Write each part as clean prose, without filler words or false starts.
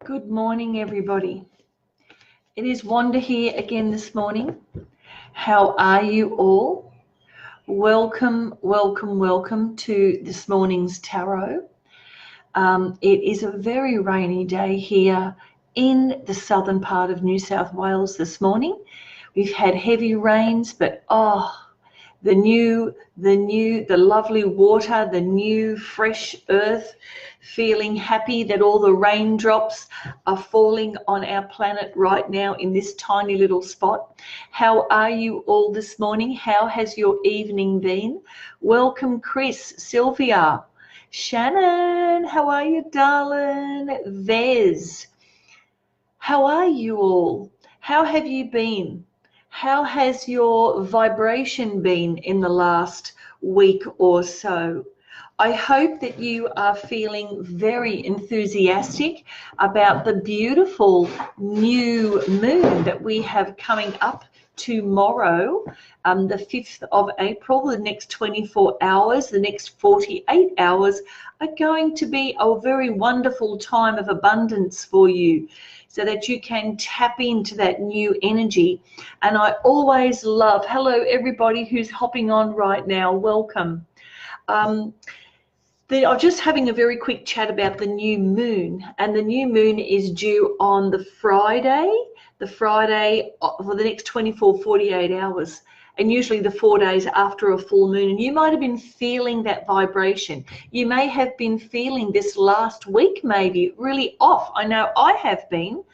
Good morning, everybody. It is Wanda here again this morning. How are you all? Welcome, welcome, welcome to this morning's tarot. It is a very rainy day here in the southern part of New South Wales this morning. We've had heavy rains, but the lovely water, the new fresh earth, feeling happy that all the raindrops are falling on our planet right now in this tiny little spot. How are you all this morning? How has your evening been? Welcome, Chris, Sylvia, Shannon. How are you, darling? Vez. How are you all? How have you been? How has your vibration been in the last week or so? I hope that you are feeling very enthusiastic about the beautiful new moon that we have coming up tomorrow, the 5th of April. The next 24 hours, the next 48 hours are going to be a very wonderful time of abundance for you, so that you can tap into that new energy. And I always love, hello everybody who's hopping on right now, welcome. I'm just having a very quick chat about the new moon, and the new moon is due on the Friday for the next 48 hours, and usually the 4 days after a full moon. And you might have been feeling that vibration. You may have been feeling this last week maybe really off. I know I have been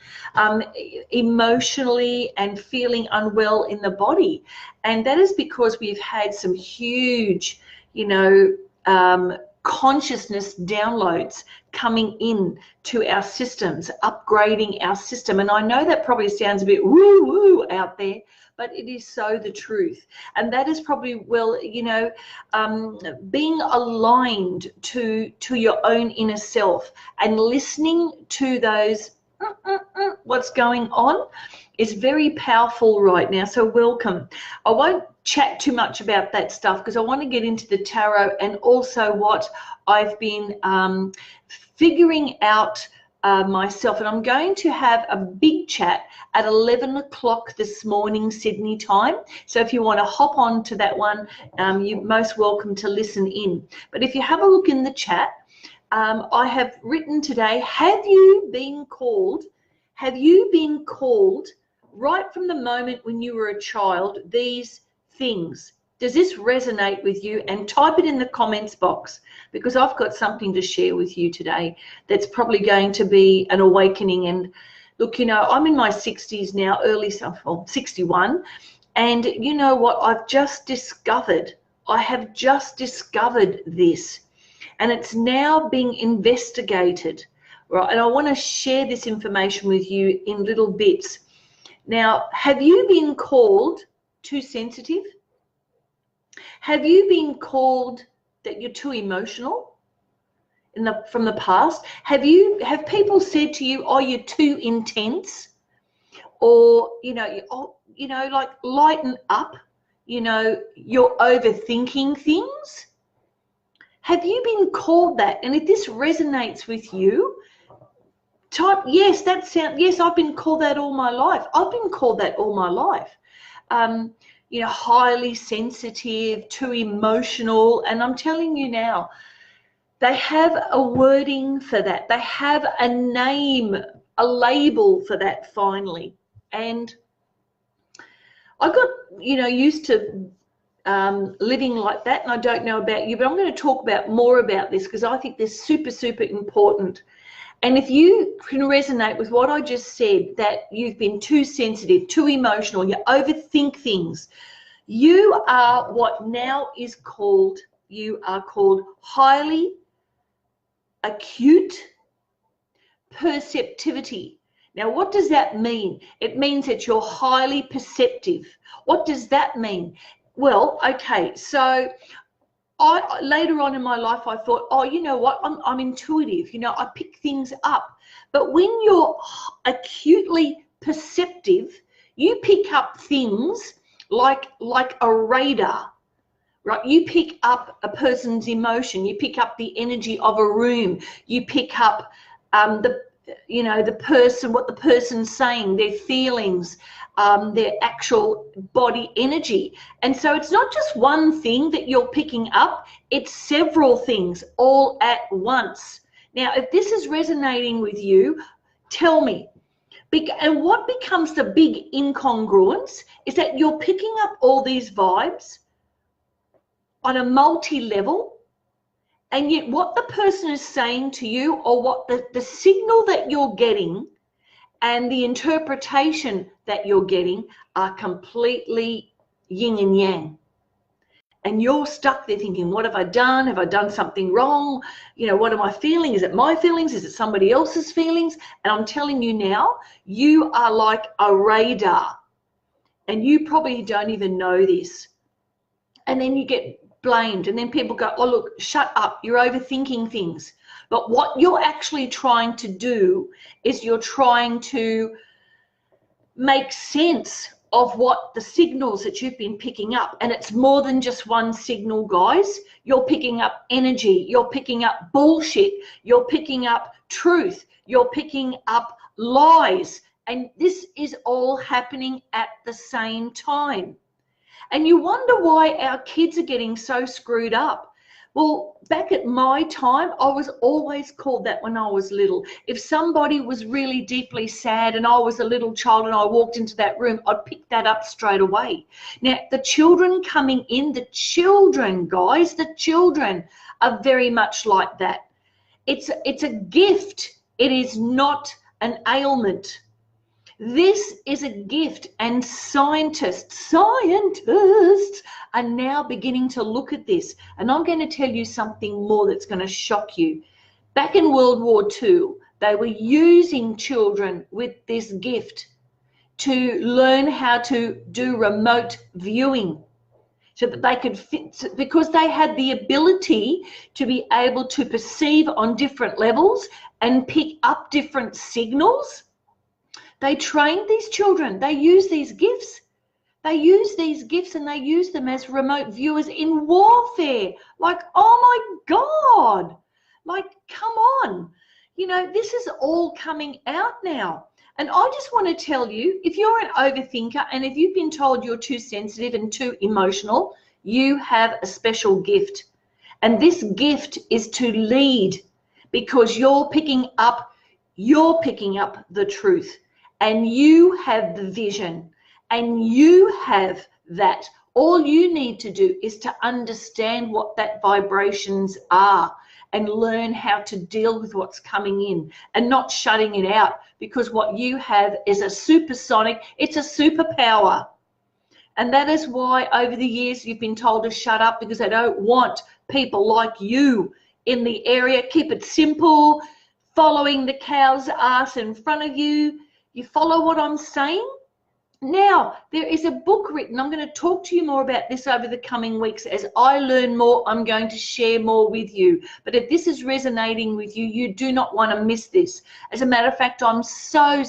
emotionally and feeling unwell in the body, and that is because we've had some huge, consciousness downloads coming in to our systems, upgrading our system. And I know that probably sounds a bit woo-woo out there, but it is so the truth. And that is probably, being aligned to your own inner self and listening to those what's going on is very powerful right now. So welcome. I won't chat too much about that stuff because I want to get into the tarot and also what I've been figuring out myself. And I'm going to have a big chat at 11 o'clock this morning Sydney time. So if you want to hop on to that one, you're most welcome to listen in. But if you have a look in the chat, I have written today, have you been called right from the moment when you were a child, these things? Does this resonate with you? And type it in the comments box, because I've got something to share with you today that's probably going to be an awakening. And look, I'm in my 60s now, 61, and you know what? I have just discovered this, and it's now being investigated, right? And I want to share this information with you in little bits. Now, have you been called too sensitive? Have you been called that you're too emotional from the past? Have people said to you, oh, you're too intense? Or, like lighten up, you're overthinking things? Have you been called that? And if this resonates with you, type yes. Yes, I've been called that all my life. I've been called that all my life. Highly sensitive, too emotional. And I'm telling you now, they have a wording for that. They have a name, a label for that finally. And I got, used to living like that, and I don't know about you, but I'm going to talk more about this because I think this is super, super important. And if you can resonate with what I just said, that you've been too sensitive, too emotional, you overthink things, you are what now is called, highly acute perceptivity. Now, what does that mean? It means that you're highly perceptive. What does that mean? Well, okay, so later on in my life, I thought, oh, you know what, I'm intuitive, I pick things up. But when you're acutely perceptive, you pick up things like a radar, right? You pick up a person's emotion, you pick up the energy of a room, you pick up you know, the person, what the person's saying, their feelings, their actual body energy. And so it's not just one thing that you're picking up, it's several things all at once. Now, if this is resonating with you, tell me. And what becomes the big incongruence is that you're picking up all these vibes on a multi-level, and yet what the person is saying to you, or what the signal that you're getting and the interpretation that you're getting are completely yin and yang. And you're stuck there thinking, what have I done? Have I done something wrong? You know, what am I feeling? Is it my feelings? Is it somebody else's feelings? And I'm telling you now, you are like a radar, and you probably don't even know this. And then you get blamed, and then people go, oh, look, shut up, you're overthinking things. But what you're actually trying to do is you're trying to make sense of what the signals that you've been picking up. And it's more than just one signal, guys. You're picking up energy, you're picking up bullshit, you're picking up truth, you're picking up lies. And this is all happening at the same time. And you wonder why our kids are getting so screwed up. Well, back at my time, I was always called that when I was little. If somebody was really deeply sad and I was a little child and I walked into that room, I'd pick that up straight away. Now, the children coming in, the children, guys, the children are very much like that. It's a gift. It is not an ailment. This is a gift, and scientists are now beginning to look at this. And I'm going to tell you something more that's going to shock you. Back in World War II, they were using children with this gift to learn how to do remote viewing, so that they could fit, because they had the ability to be able to perceive on different levels and pick up different signals. They trained these children. They use these gifts. They use these gifts and they use them as remote viewers in warfare. Like, oh my God. Like, come on. You know, this is all coming out now. And I just want to tell you, if you're an overthinker and if you've been told you're too sensitive and too emotional, you have a special gift. And this gift is to lead, because you're picking up the truth. And you have the vision, and you have that. All you need to do is to understand what that vibrations are and learn how to deal with what's coming in and not shutting it out, because what you have is a supersonic, it's a superpower. And that is why over the years you've been told to shut up, because they don't want people like you in the area. Keep it simple, following the cow's ass in front of you. You follow what I'm saying? Now, there is a book written. I'm going to talk to you more about this over the coming weeks. As I learn more, I'm going to share more with you. But if this is resonating with you, you do not want to miss this. As a matter of fact, I'm so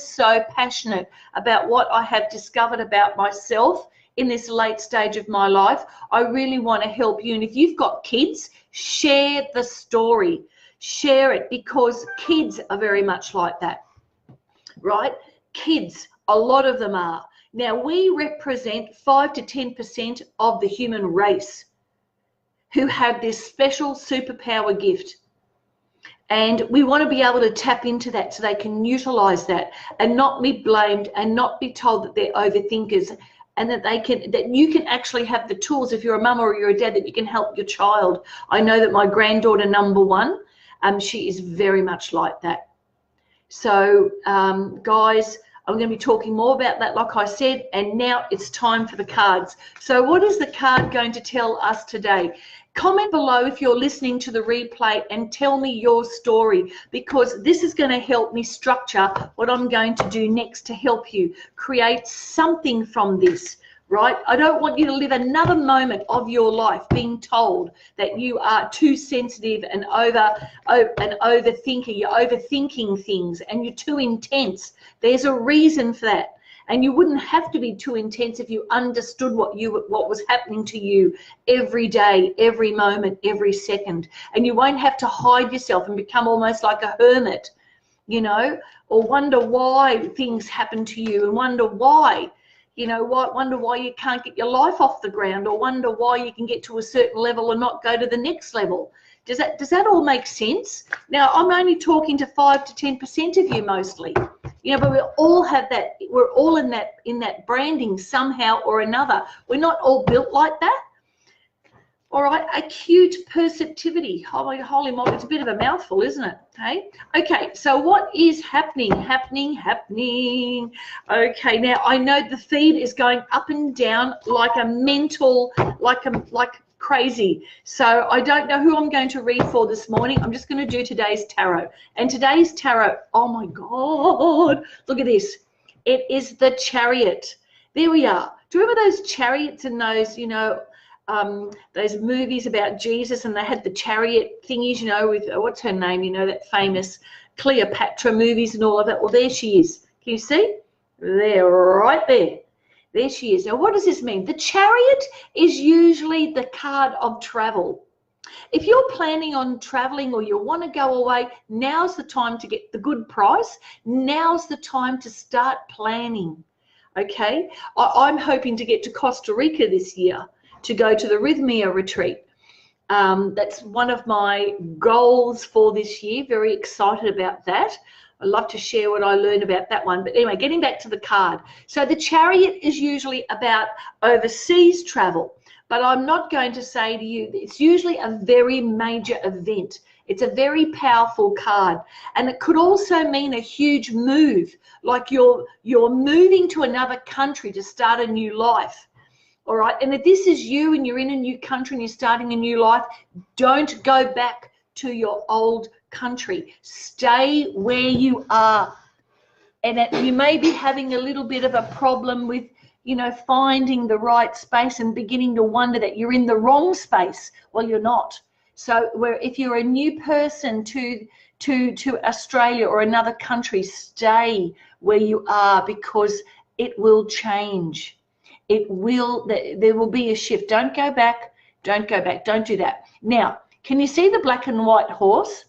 passionate about what I have discovered about myself in this late stage of my life. I really want to help you. And if you've got kids, share the story. Share it, because kids are very much like that, right? Kids, a lot of them are. Now, we represent 5 to 10% of the human race who have this special superpower gift. And we want to be able to tap into that so they can utilize that and not be blamed and not be told that they're overthinkers, and that you can actually have the tools, if you're a mum or you're a dad, that you can help your child. I know that my granddaughter, number one, she is very much like that. So, guys, I'm going to be talking more about that, like I said, and now it's time for the cards. So what is the card going to tell us today? Comment below if you're listening to the replay and tell me your story, because this is going to help me structure what I'm going to do next to help you create something from this. Right? I don't want you to live another moment of your life being told that you are too sensitive and an overthinker. You're overthinking things and you're too intense. There's a reason for that. And you wouldn't have to be too intense if you understood what was happening to you every day, every moment, every second. And you won't have to hide yourself and become almost like a hermit. you know, or wonder why things happen to you, and wonder why, you know, wonder why you can't get your life off the ground, or wonder why you can get to a certain level and not go to the next level. Does that all make sense? Now, I'm only talking to 5 to 10% of you mostly, you know, but we all have that. We're all in that branding somehow or another. We're not all built like that. All right, acute perceptivity. Holy moly, it's a bit of a mouthful, isn't it? Hey, okay. So what is happening? Okay, now I know the feed is going up and down like a mental, like crazy. So I don't know who I'm going to read for this morning. I'm just going to do today's tarot. And today's tarot, oh my God, look at this. It is the Chariot. There we are. Do you remember those chariots and those, you know, those movies about Jesus, and they had the chariot thingies, you know, with what's her name, you know, that famous Cleopatra movies and all of that. Well, there she is. Can you see? There, right there. There she is. Now, what does this mean? The Chariot is usually the card of travel. If you're planning on traveling or you want to go away, now's the time to get the good price. Now's the time to start planning. Okay? I'm hoping to get to Costa Rica this year, to go to the Rhythmia retreat. That's one of my goals for this year. Very excited about that. I'd love to share what I learned about that one. But anyway, getting back to the card. So the Chariot is usually about overseas travel. But I'm not going to say to you, it's usually a very major event. It's a very powerful card. And it could also mean a huge move, like you're moving to another country to start a new life. All right, and if this is you and you're in a new country and you're starting a new life, don't go back to your old country. Stay where you are. And you may be having a little bit of a problem with, you know, finding the right space and beginning to wonder that you're in the wrong space. Well, you're not. So if you're a new person to Australia or another country, stay where you are, because it will change. There will be a shift. Don't go back. Don't do that. Now, can you see the black and white horse?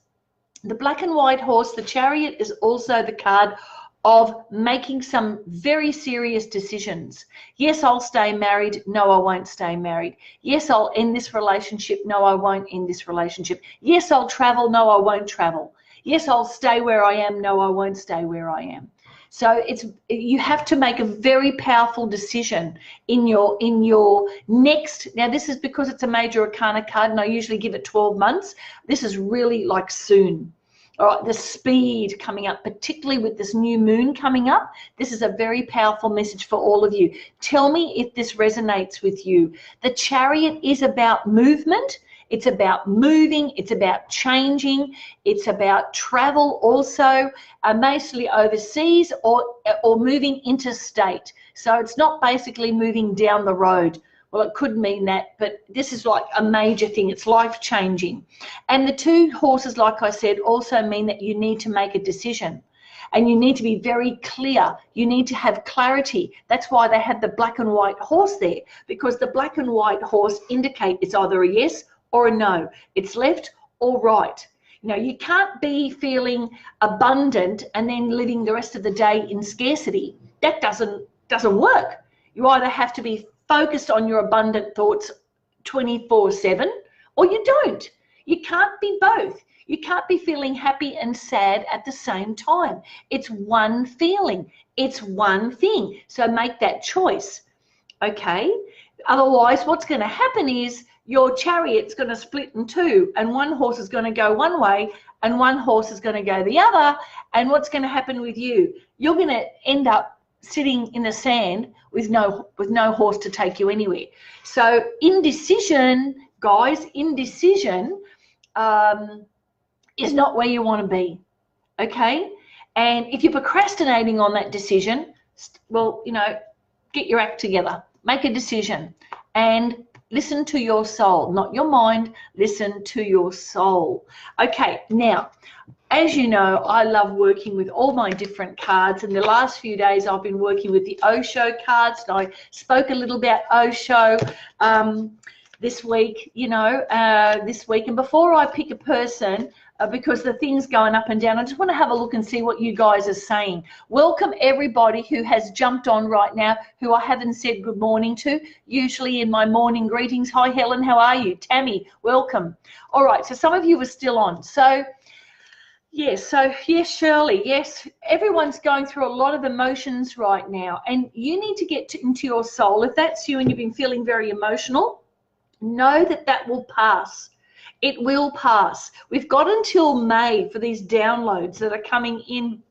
The black and white horse, the Chariot, is also the card of making some very serious decisions. Yes, I'll stay married. No, I won't stay married. Yes, I'll end this relationship. No, I won't end this relationship. Yes, I'll travel. No, I won't travel. Yes, I'll stay where I am. No, I won't stay where I am. So you have to make a very powerful decision in your next. Now, this is because it's a major arcana card, and I usually give it 12 months. This is really like soon. All right, the speed coming up, particularly with this new moon coming up. This is a very powerful message for all of you. Tell me if this resonates with you. The Chariot is about movement. It's about moving. It's about changing. It's about travel also, mostly overseas or moving interstate. So it's not basically moving down the road. Well, it could mean that, but this is like a major thing. It's life-changing. And the two horses, like I said, also mean that you need to make a decision. And you need to be very clear. You need to have clarity. That's why they had the black and white horse there, because the black and white horse indicate it's either a yes or a no. It's left or right. You know, you can't be feeling abundant and then living the rest of the day in scarcity. That doesn't work. You either have to be focused on your abundant thoughts 24/7, or you don't. You can't be both. You can't be feeling happy and sad at the same time. It's one feeling. It's one thing. So make that choice. Okay? Otherwise, what's going to happen is your Chariot's going to split in two, and one horse is going to go one way and one horse is going to go the other. And what's going to happen with you? You're going to end up sitting in the sand with no horse to take you anywhere. So indecision, guys, indecision is not where you want to be. Okay? And if you're procrastinating on that decision, well, you know, get your act together. Make a decision and listen to your soul, not your mind. Listen to your soul. Okay, now, as you know, I love working with all my different cards, and the last few days I've been working with the Osho cards, and I spoke a little about Osho this week, and before I pick a person, because the thing's going up and down. I just want to have a look and see what you guys are saying. Welcome everybody who has jumped on right now, who I haven't said good morning to, usually in my morning greetings. Hi, Helen, how are you? Tammy, welcome. All right, so some of you are still on. So, yes, Shirley, yes, everyone's going through a lot of emotions right now, and you need to get into your soul. If that's you and you've been feeling very emotional, know that that will pass. It will pass. We've got until May for these downloads that are coming in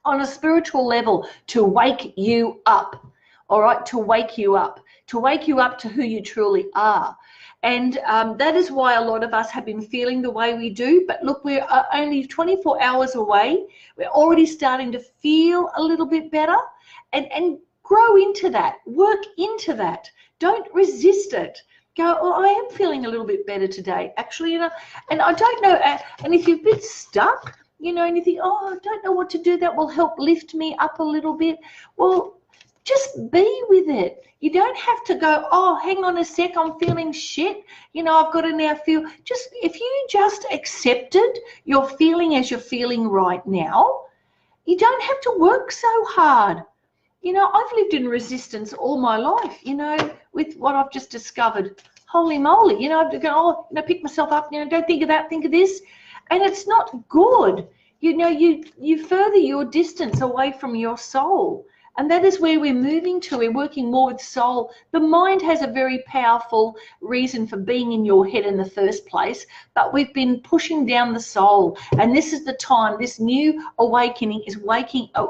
on a spiritual level to wake you up, all right, to wake you up to who you truly are. And that is why a lot of us have been feeling the way we do. But look, we're only 24 hours away. We're already starting to feel a little bit better, and grow into that, work into that. Don't resist it. Go, oh, I am feeling a little bit better today, actually, you know, and I don't know, and if you've been stuck, you know, and you think, oh, I don't know what to do that will help lift me up a little bit, well, just be with it. You don't have to go, oh, hang on a sec, I'm feeling shit, you know, I've got to now feel, just, if you just accepted your feeling as you're feeling right now, you don't have to work so hard. You know, I've lived in resistance all my life, you know, with what I've just discovered. Holy moly, you know, I've gone, oh, you know, pick myself up, you know, don't think of that, think of this. And it's not good. You know, you further your distance away from your soul. And that is where we're moving to. We're working more with soul. The mind has a very powerful reason for being in your head in the first place, but we've been pushing down the soul. And this is the time, this new awakening is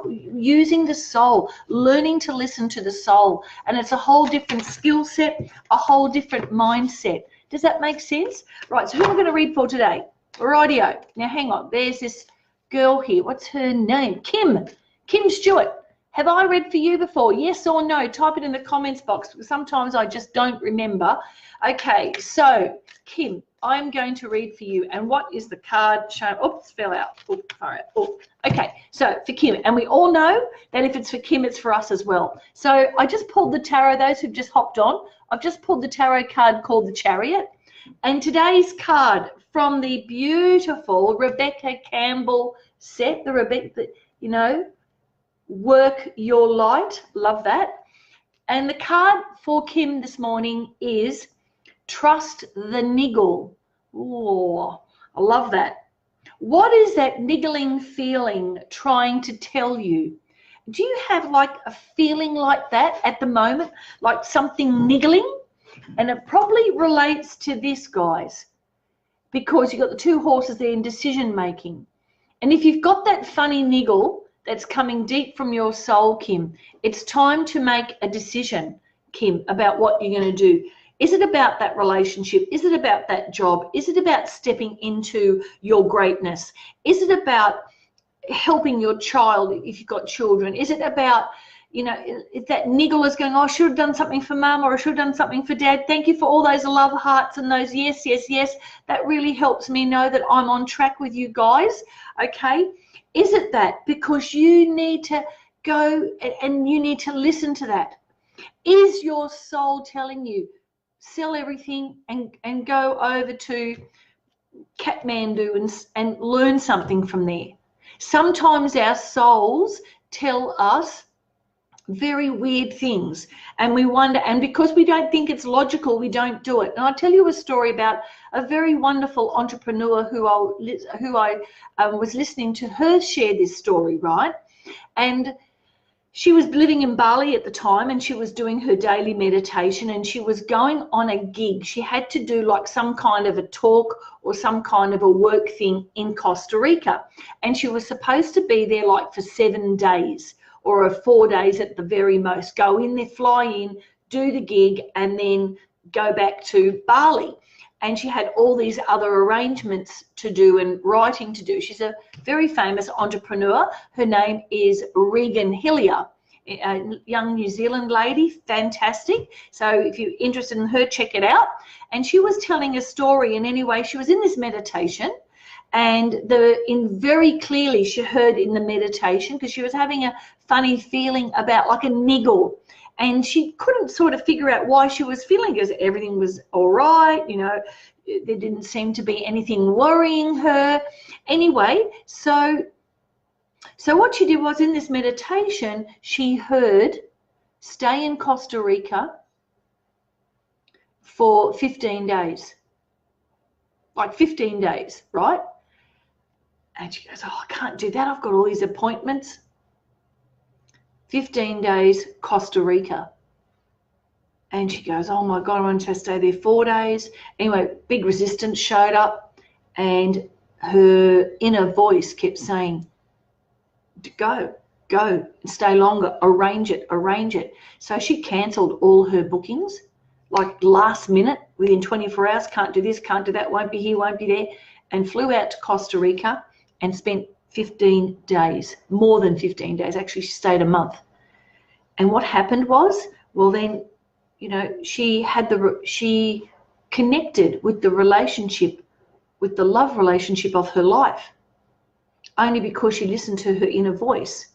using the soul, learning to listen to the soul. And it's a whole different skill set, a whole different mindset. Does that make sense? Right, so who am I going to read for today? Rightio. Now, hang on. There's this girl here. What's her name? Kim Stewart. Have I read for you before? Yes or no? Type it in the comments box, because sometimes I just don't remember. Okay, so Kim, I'm going to read for you. And what is the card showing? Oops, fell out. Oops, all right. Oh, okay, so for Kim, and we all know that if it's for Kim, it's for us as well. So I just pulled the tarot, those who've just hopped on, I've just pulled the tarot card called the Chariot. And today's card from the beautiful Rebecca Campbell set, the Rebecca, you know, Work Your Light, love that. And the card for Kim this morning is Trust the Niggle. Oh, I love that. What is that niggling feeling trying to tell you? Do you have like a feeling like that at the moment, like something niggling? And it probably relates to this, guys, because you've got the two horses there in decision making. And if you've got that funny niggle that's coming deep from your soul, Kim, it's time to make a decision, Kim, about what you're going to do. Is it about that relationship? Is it about that job? Is it about stepping into your greatness? Is it about helping your child if you've got children? Is it about, you know, if that niggle is going, oh, I should have done something for mum, or I should have done something for dad. Thank you for all those love hearts and those yes, yes, yes. That really helps me know that I'm on track with you guys, okay? Is it that? Because you need to go and you need to listen to that. Is your soul telling you, sell everything and go over to Kathmandu and learn something from there? Sometimes our souls tell us very weird things, and we wonder, and because we don't think it's logical, we don't do it. And I'll tell you a story about a very wonderful entrepreneur who I was listening to her share this story, right? And she was living in Bali at the time, and she was doing her daily meditation, and she was going on a gig. She had to do like some kind of a talk or some kind of a work thing in Costa Rica, and she was supposed to be there like for 7 days, or 4 days at the very most. Go in there, fly in, do the gig, and then go back to Bali. And she had all these other arrangements to do and writing to do. She's a very famous entrepreneur. Her name is Regan Hillier, a young New Zealand lady, fantastic. So if you're interested in her, check it out. And she was telling a story, and anyway, she was in this meditation, and very clearly she heard in the meditation, because she was having a funny feeling about like a niggle, and she couldn't sort of figure out why she was feeling, because everything was all right, you know, there didn't seem to be anything worrying her. Anyway, so what she did was, in this meditation, she heard, stay in Costa Rica for 15 days. Like 15 days, right? And she goes, oh, I can't do that. I've got all these appointments. 15 days, Costa Rica. And she goes, oh my God, I want to stay there 4 days. Anyway, big resistance showed up, and her inner voice kept saying, go, and stay longer, arrange it. So she cancelled all her bookings, like last minute, within 24 hours, can't do this, can't do that, won't be here, won't be there, and flew out to Costa Rica and spent 15 days, more than 15 days. Actually, she stayed a month. And what happened was, well, then, you know, she connected with the relationship, with the love relationship of her life, only because she listened to her inner voice,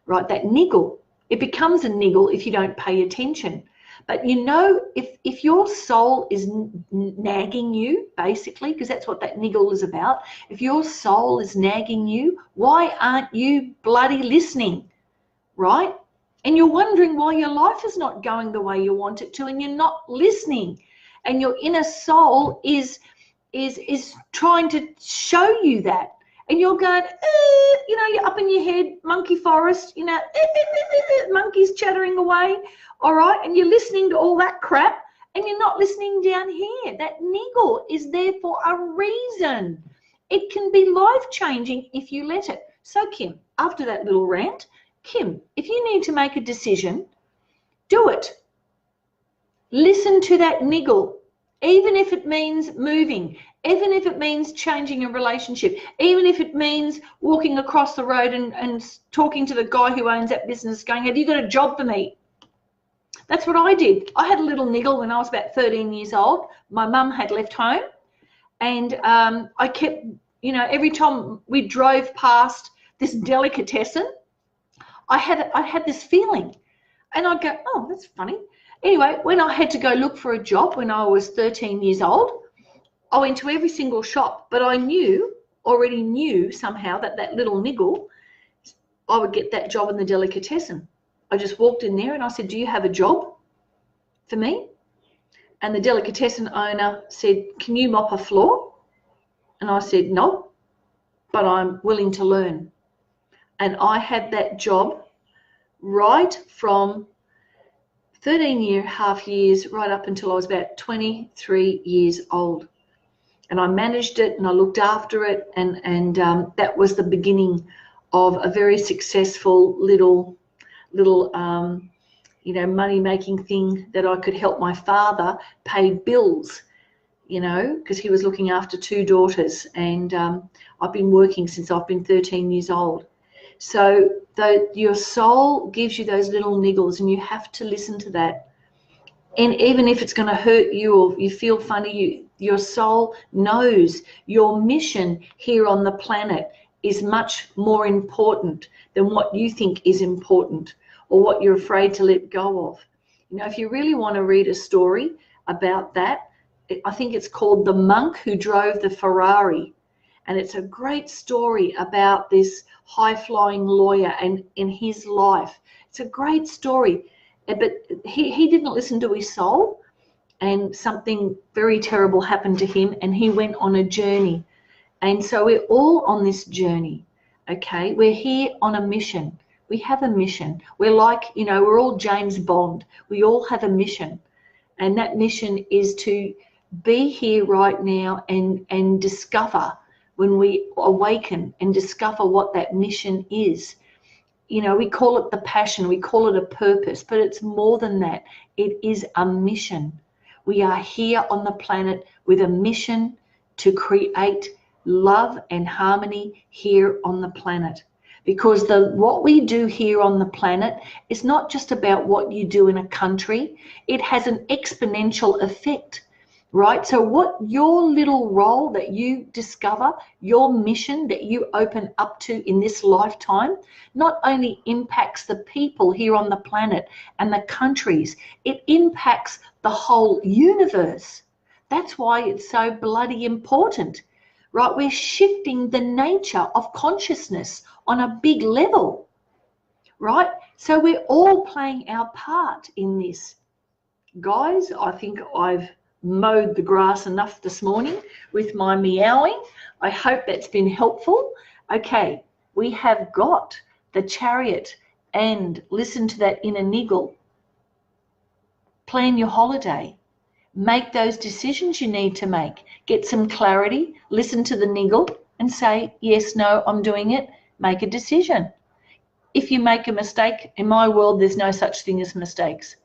right? That niggle. It becomes a niggle if you don't pay attention. But you know, if your soul is nagging you, basically, because that's what that niggle is about, if your soul is nagging you, why aren't you bloody listening, right? And you're wondering why your life is not going the way you want it to, and you're not listening. And your inner soul is trying to show you that. And you're going, you know, you're up in your head, monkey forest, you know, monkeys chattering away, all right? And you're listening to all that crap, and you're not listening down here. That niggle is there for a reason. It can be life-changing if you let it. So, Kim, after that little rant, Kim, if you need to make a decision, do it. Listen to that niggle, even if it means moving, even if it means changing a relationship, even if it means walking across the road and talking to the guy who owns that business going, have you got a job for me? That's what I did. I had a little niggle when I was about 13 years old. My mum had left home, and I kept, you know, every time we drove past this delicatessen, I had this feeling, and I'd go, oh, that's funny. Anyway, when I had to go look for a job when I was 13 years old, I went to every single shop, but I already knew somehow that little niggle, I would get that job in the delicatessen. I just walked in there and I said, do you have a job for me? And the delicatessen owner said, can you mop a floor? And I said, no, but I'm willing to learn. And I had that job right from 13.5 years right up until I was about 23 years old. And I managed it and I looked after it, and that was the beginning of a very successful little you know, money-making thing that I could help my father pay bills, you know, because he was looking after 2 daughters, and I've been working since I've been 13 years old. So your soul gives you those little niggles, and you have to listen to that. And even if it's going to hurt you or you feel funny, your soul knows your mission here on the planet is much more important than what you think is important or what you're afraid to let go of. You know, if you really want to read a story about that, I think it's called The Monk Who Drove the Ferrari. And it's a great story about this high-flying lawyer and in his life. It's a great story. But he didn't listen to his soul, and something very terrible happened to him, and he went on a journey. And so we're all on this journey, okay? We're here on a mission. We have a mission. We're like, you know, we're all James Bond. We all have a mission. And that mission is to be here right now and discover, when we awaken and discover what that mission is. You know, we call it the passion, we call it a purpose, but it's more than that. It is a mission. We are here on the planet with a mission to create love and harmony here on the planet. Because what we do here on the planet is not just about what you do in a country. It has an exponential effect, right? So what your little role that you discover, your mission that you open up to in this lifetime, not only impacts the people here on the planet and the countries, it impacts the whole universe. That's why it's so bloody important, right? We're shifting the nature of consciousness on a big level, right? So we're all playing our part in this. Guys, I think I've mowed the grass enough this morning with my meowing. I hope that's been helpful. Okay, we have got the Chariot, and listen to that inner niggle. Plan your holiday. Make those decisions you need to make. Get some clarity, listen to the niggle and say, yes, no, I'm doing it. Make a decision. If you make a mistake, in my world, there's no such thing as mistakes.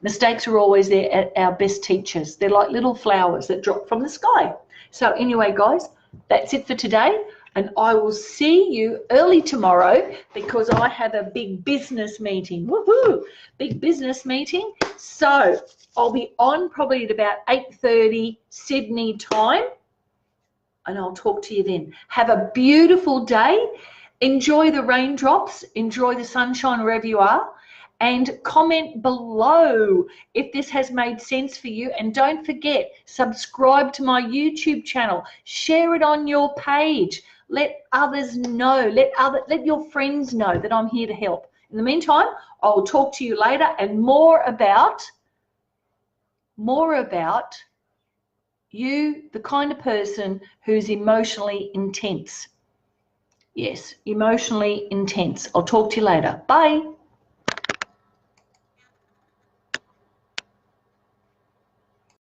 Mistakes are always our best teachers. They're like little flowers that drop from the sky. So anyway, guys, that's it for today. And I will see you early tomorrow because I have a big business meeting. Woohoo! Big business meeting. So I'll be on probably at about 8:30 Sydney time. And I'll talk to you then. Have a beautiful day. Enjoy the raindrops. Enjoy the sunshine wherever you are. And comment below if this has made sense for you. And don't forget, subscribe to my YouTube channel. Share it on your page. Let others know. Let your friends know that I'm here to help. In the meantime, I'll talk to you later and more about you, the kind of person who's emotionally intense. Yes, emotionally intense. I'll talk to you later. Bye.